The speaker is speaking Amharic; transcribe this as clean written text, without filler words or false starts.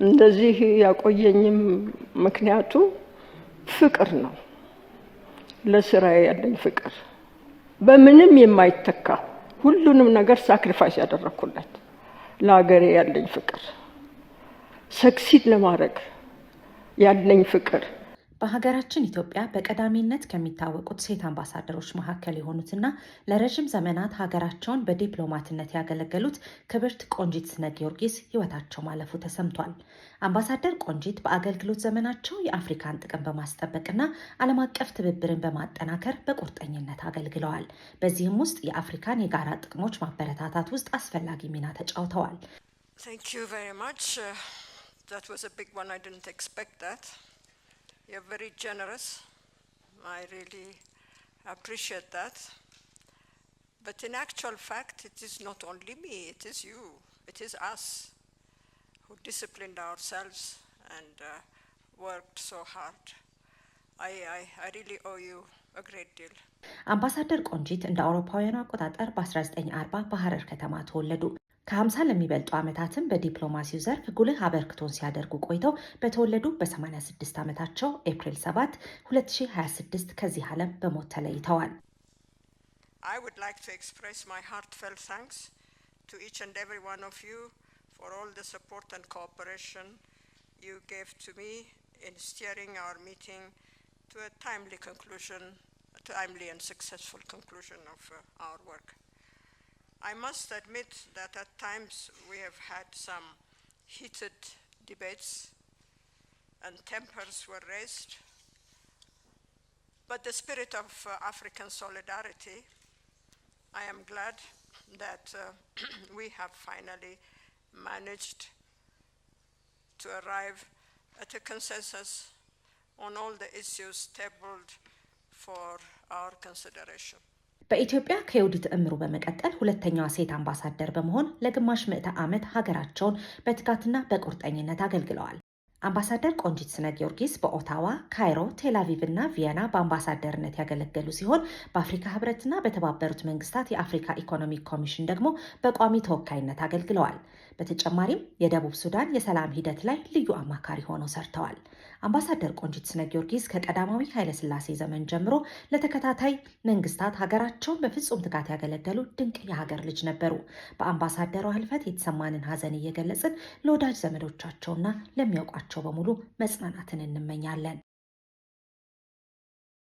እንደዚህ ያቆየኝም ምክንያቱ ፍቅር ነው። ለስራዬ ያለኝ ፍቅር በምንም የማይተካ ሁሉንም ነገር ሳክሪፋይስ ያደረኩለት ለሀገሬ ያለኝ ፍቅር ሰክሲድ ለማድረግ ያለኝ ፍቅር በሀገራችን ኢትዮጵያ በቀዳሚነት ከሚታወቁት ሴት አምባሳደሮች መካከል የሆኑትና ለረጅም ዘመናት ሀገራቸውን በዲፕሎማትነት ያገለገሉት ክብርት ቆንጂት ስነ ጊዮርጊስ ሕይወታቸው ማለፉ ተሰምቷል። አምባሳደር ቆንጂት በአገልግሎት ዘመናቸው የአፍሪካን ጥቅም በማስጠበቅና ዓለም አቀፍ ትብብርን በማጠናከር በቁርጠኝነት አገልግለዋል። በዚህም ውስጥ የአፍሪካን የጋራ ጥቅሞች ማበረታታት ውስጥ አስፈላጊ ሚና ተጫውተዋል። Thank you very much. That was a big one. I didn't expect that. You're very generous. I really appreciate that. But in actual fact, it is not only me, it is you, it is us who disciplined ourselves and worked so hard. I really owe you a great deal. አምባሳደር ቆንጂት እንደ አውሮፓውያኑ አቆጣጠር በ1940 በሐረር ከተማ ተወለዱ። ከ50 ለሚበልጡ ዓመታትም በዲፕሎማሲው ዘርፍ ጉልህ አበርክቶን ሲያደርጉ ቆይተው በተወለዱ በ86 ዓመታቸው ኤፕሪል 7 2026 ከዚህ ዓለም በሞት ተለይተዋል። I would like to express my heartfelt thanks to each and every one of you for all the support and cooperation you gave to me in steering our meeting to a timely conclusion, a timely and successful conclusion of our work. I must admit that at times we have had some heated debates and tempers were raised, but the spirit of African solidarity, I am glad that we have finally managed to arrive at a consensus on all the issues tabled for our consideration. በኢትዮጵያ ከዮዲት እምሩ በመቀጠል ሁለተኛዋ ሴት አምባሳደር በመሆን ለግማሽ ምዕተ ዓመት ሀገራቸውን በትጋትና በቁርጠኝነት አገልግለዋል። አምባሳደር ቆንጂት ስነ ጊዮርጊስ በኦታዋ፣ ካይሮ፣ ቴልአቪቭ እና ቪየና በአምባሳደርነት ያገለገሉ ሲሆን በአፍሪካ ህብረትና በተባበሩት መንግስታት የአፍሪካ ኢኮኖሚክ ኮሚሽን ደግሞ በቋሚ ተወካይነት አገልግለዋል። በተጨማሪም የደቡብ ሱዳን የሰላም ሂደት ላይ ልዩ አማካሪ ሆነው ሰርተዋል። አምባሳደር ቆንጂት ስነ ጊዮርጊስ ከቀዳማዊ ኃይለሥላሴ ዘመን ጀምሮ ለተከታታይ መንግስታት ሀገራቸውን በፍጹም ትጋት ያገለገሉ ድንቅ የሀገር ልጅ ነበሩ። በአምባሳደሯ ህልፈት የተሰማንን ሀዘን እየገለጽን ለወዳጅ ዘመዶቻቸውና ለሚያውቋቸው በሙሉ መጽናናትን እንመኛለን።